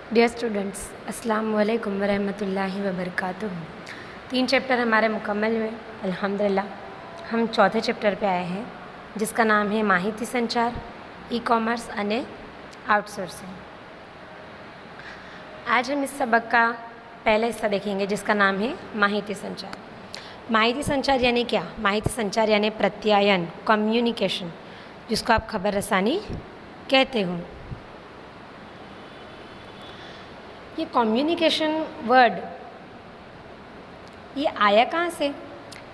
Dear students, अस्सलाम वालेकुम वरहमतुल्लाहि वबरकातुहू। 3 चैप्टर हमारे मुकम्मल हुए अल्हम्दुलिल्लाह। हम चौथे चैप्टर पे आए हैं जिसका नाम है माहिती संचार, ई कॉमर्स अने आउटसोर्सिंग। आज हम इस सबक का पहला हिस्सा देखेंगे जिसका नाम है माहिती संचार। माहिती संचार यानी क्या? माहिती संचार यानी प्रत्यायन, कम्युनिकेशन, जिसको आप खबर रसानी कहते हो। ये कम्युनिकेशन वर्ड ये आया कहाँ से?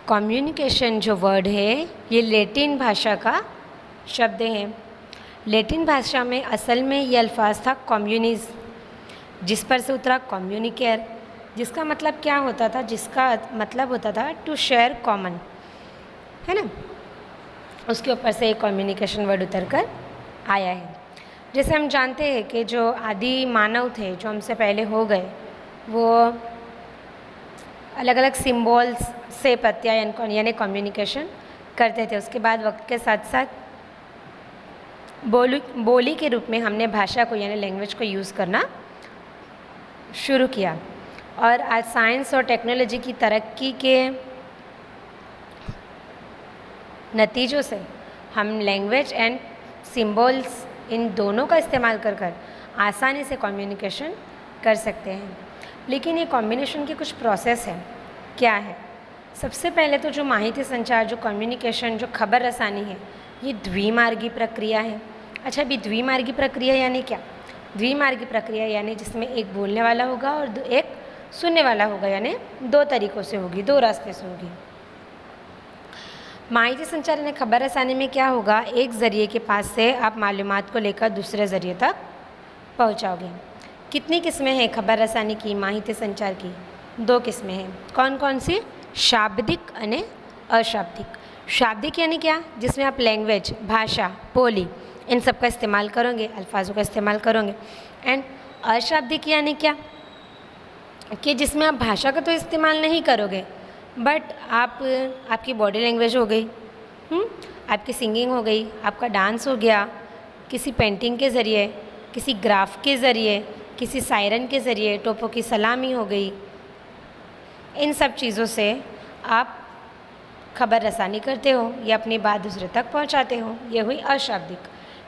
कम्युनिकेशन जो वर्ड है ये लैटिन भाषा का शब्द है। लैटिन भाषा में असल में ये अल्फाज था कम्युनिज, जिस पर से उतरा कम्युनिकेयर, जिसका मतलब क्या होता था? जिसका मतलब होता था टू शेयर कॉमन, है ना। उसके ऊपर से एक कम्युनिकेशन वर्ड उतर कर आया है। जैसे हम जानते हैं कि जो आदि मानव थे, जो हमसे पहले हो गए, वो अलग अलग सिम्बॉल्स से प्रत्यायन यानी कम्युनिकेशन करते थे। उसके बाद वक्त के साथ साथ बोली के रूप में हमने भाषा को यानी लैंग्वेज को यूज़ करना शुरू किया। और आज साइंस और टेक्नोलॉजी की तरक्की के नतीजों से हम लैंग्वेज एंड सिम्बॉल्स इन दोनों का इस्तेमाल कर कर आसानी से कम्युनिकेशन कर सकते हैं। लेकिन ये कॉम्बिनेशन की कुछ प्रोसेस है। क्या है? सबसे पहले तो जो माहिती संचार, जो कम्युनिकेशन, जो खबर रसानी है, ये द्विमार्गी प्रक्रिया है। अच्छा, अभी द्विमार्गी प्रक्रिया यानी क्या? द्विमार्गी प्रक्रिया यानी जिसमें एक बोलने वाला होगा और एक सुनने वाला होगा, यानी दो तरीक़ों से होगी, दो रास्ते से होगी। माहिती संचार यानी खबर रसानी में क्या होगा? एक ज़रिए के पास से आप मालूमात को लेकर दूसरे ज़रिए तक पहुंचाओगे। कितनी किस्में हैं खबर रसानी की, माहिती संचार की? 2 किस्में हैं। कौन कौन सी? शाब्दिक अने अशाब्दिक। शाब्दिक यानी क्या? जिसमें आप लैंग्वेज, भाषा, बोली, इन सब का इस्तेमाल करोगे, अल्फाजों का इस्तेमाल करोगे। एंड अशाब्दिक यानी क्या? कि जिसमें आप भाषा का तो इस्तेमाल नहीं करोगे, बट आपकी बॉडी लैंग्वेज हो गई, आपकी सिंगिंग हो गई, आपका डांस हो गया, किसी पेंटिंग के ज़रिए, किसी ग्राफ के ज़रिए, किसी सायरन के ज़रिए, टोपों की सलामी हो गई। इन सब चीज़ों से आप खबर रसानी करते हो या अपनी बात दूसरे तक पहुंचाते हो। ये हुई अशाब्दिक।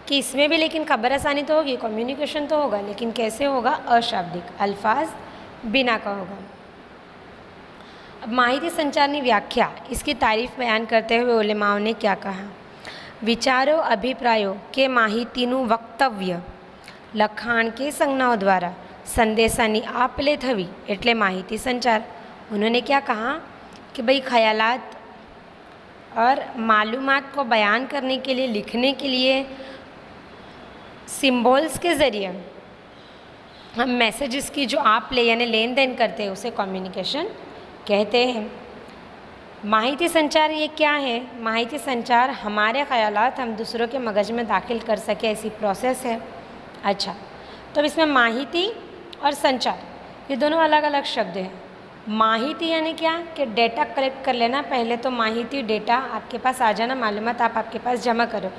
कि इसमें भी लेकिन खबर रसानी तो होगी, कम्युनिकेशन तो होगा, लेकिन कैसे होगा? अशाब्दिक, अल्फाज बिना का होगा। अब माहिती संचार की व्याख्या, इसकी तारीफ बयान करते हुए उलेमाओं ने क्या कहा? विचारों, अभिप्रायों के माहितीનું वक्तव्य लखाण के संज्ञाओं द्वारा संदेशानी आप-ले थवी एटले माहिती संचार। उन्होंने क्या कहा कि भाई ख्यालात और मालूमात को बयान करने के लिए, लिखने के लिए सिम्बॉल्स के ज़रिए हम मैसेजेस की जो आप-ले यानी लेन देन करते हैं उसे कम्युनिकेशन कहते हैं। माहिती संचार ये क्या है? माहिती संचार हमारे ख़यालात हम दूसरों के मगज में दाखिल कर सके, ऐसी प्रोसेस है। अच्छा, तो अब इसमें माहिती और संचार ये दोनों अलग अलग शब्द हैं। माहिती यानी क्या? कि डेटा कलेक्ट कर लेना। पहले तो माहिती, डेटा आपके पास आ जाना, मालूमात आप आपके पास जमा करो।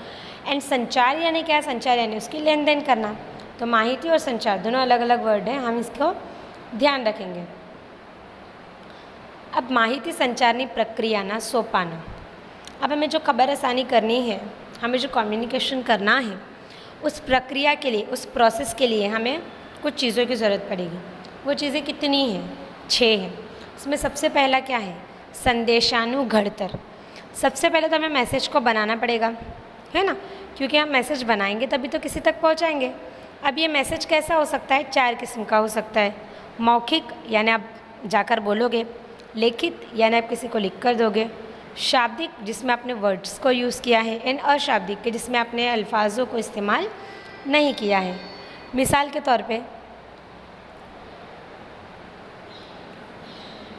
एंड संचार यानी क्या? संचार यानी उसकी लेन देन करना। तो माहिती और संचार दोनों अलग अलग वर्ड हैं, हम इसको ध्यान रखेंगे। अब माहिती संचारनी प्रक्रियाना सोपाना। अब हमें जो खबर रसानी करनी है, हमें जो कम्युनिकेशन करना है, उस प्रक्रिया के लिए, उस प्रोसेस के लिए हमें कुछ चीज़ों की ज़रूरत पड़ेगी। वो चीज़ें कितनी हैं? 6 हैं। उसमें सबसे पहला क्या है? संदेशानुघड़तर। सबसे पहले तो हमें मैसेज को बनाना पड़ेगा, है ना, क्योंकि हम मैसेज बनाएंगे तभी तो किसी तक पहुंचाएंगे। अब ये मैसेज कैसा हो सकता है? 4 किस्म का हो सकता है। मौखिक यानी आप जाकर बोलोगे, लिखित यानी आप किसी को लिख कर दोगे, शाब्दिक जिसमें आपने वर्ड्स को यूज़ किया है, एंड अशाब्दिक के जिसमें आपने अल्फाजों को इस्तेमाल नहीं किया है। मिसाल के तौर पे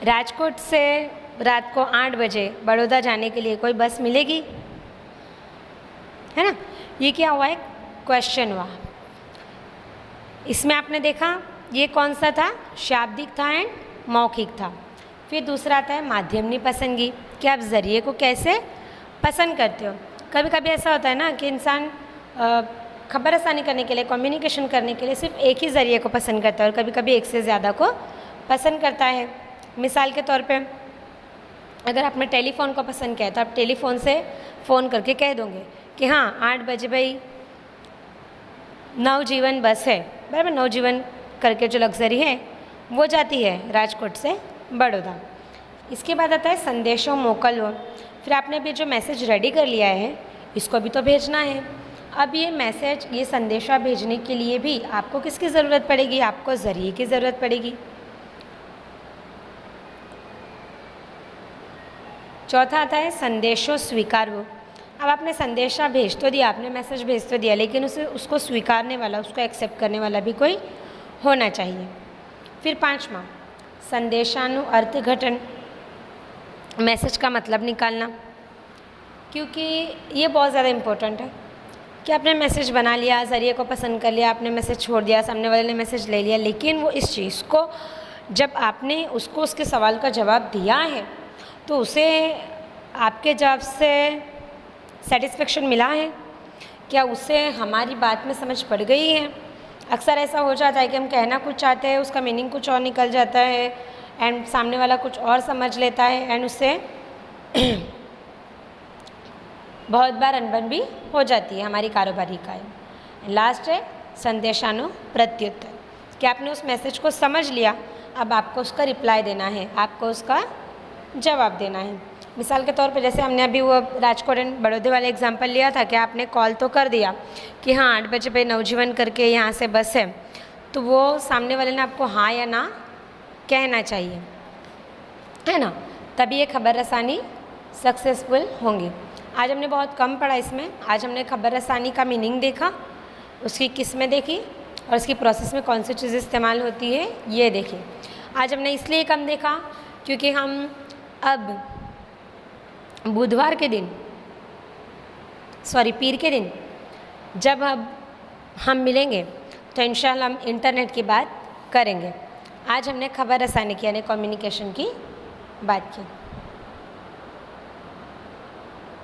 राजकोट से रात को 8 बजे बड़ौदा जाने के लिए कोई बस मिलेगी? है ना। ये क्या हुआ? एक क्वेश्चन हुआ। इसमें आपने देखा ये कौन सा था? शाब्दिक था एंड मौखिक था। फिर दूसरा आता है माध्यमनी पसंदगी, कि आप ज़रिए को कैसे पसंद करते हो। कभी कभी ऐसा होता है ना कि इंसान खबर रसानी करने के लिए, कम्युनिकेशन करने के लिए सिर्फ एक ही ज़रिए को पसंद करता है और कभी कभी एक से ज़्यादा को पसंद करता है। मिसाल के तौर पे अगर आपने टेलीफ़ोन को पसंद किया तो आप टेलीफ़ोन से फ़ोन करके कह दोगे कि हाँ 8 बजे भाई नवजीवन बस है, बराबर। नवजीवन करके जो लग्जरी है वो जाती है राजकोट से बड़ौदा। इसके बाद आता है संदेशों मोकलवो। फिर आपने भी जो मैसेज रेडी कर लिया है इसको भी तो भेजना है। अब ये मैसेज, ये संदेशा भेजने के लिए भी आपको किसकी ज़रूरत पड़ेगी? आपको ज़रिए की ज़रूरत पड़ेगी। चौथा आता है संदेशों स्वीकारवो। अब आपने संदेशा भेज तो दिया, आपने मैसेज भेज तो दिया, लेकिन उसको स्वीकारने वाला, उसको एक्सेप्ट करने वाला भी कोई होना चाहिए। फिर 5वां संदेशानु अर्थघटन, मैसेज का मतलब निकालना, क्योंकि ये बहुत ज़्यादा इम्पोर्टेंट है कि आपने मैसेज बना लिया, ज़रिए को पसंद कर लिया, आपने मैसेज छोड़ दिया, सामने वाले ने मैसेज ले लिया, लेकिन वो इस चीज़ को जब आपने उसको उसके सवाल का जवाब दिया है तो उसे आपके जवाब से सेटिस्फेक्शन मिला है क्या? उसे हमारी बात में समझ पड़ गई है? अक्सर ऐसा हो जाता है कि हम कहना कुछ चाहते हैं, उसका मीनिंग कुछ और निकल जाता है एंड सामने वाला कुछ और समझ लेता है एंड उससे बहुत बार अनबन भी हो जाती है हमारी कारोबारी का। लास्ट है संदेशानु प्रत्युत्तर, कि आपने उस मैसेज को समझ लिया, अब आपको उसका रिप्लाई देना है, आपको उसका जवाब देना है। मिसाल के तौर पे जैसे हमने अभी वो राजकोट एंड बड़ौदे वाला एग्जांपल लिया था कि आपने कॉल तो कर दिया कि हाँ 8 बजे पे नवजीवन करके यहाँ से बस है, तो वो सामने वाले ने आपको हाँ या ना कहना चाहिए, है ना, तभी ये खबर रसानी सक्सेसफुल होंगी। आज हमने बहुत कम पढ़ा इसमें। आज हमने खबर रसानी का मीनिंग देखा, उसकी किस्में देखी और उसकी प्रोसेस में कौन सी चीज़ें इस्तेमाल होती है ये देखी। आज हमने इसलिए कम देखा क्योंकि हम अब बुधवार के दिन, पीर के दिन जब अब हम मिलेंगे तो इंशाल्लाह हम इंटरनेट की बात करेंगे। आज हमने खबर रसानी की यानी कम्युनिकेशन की बात की।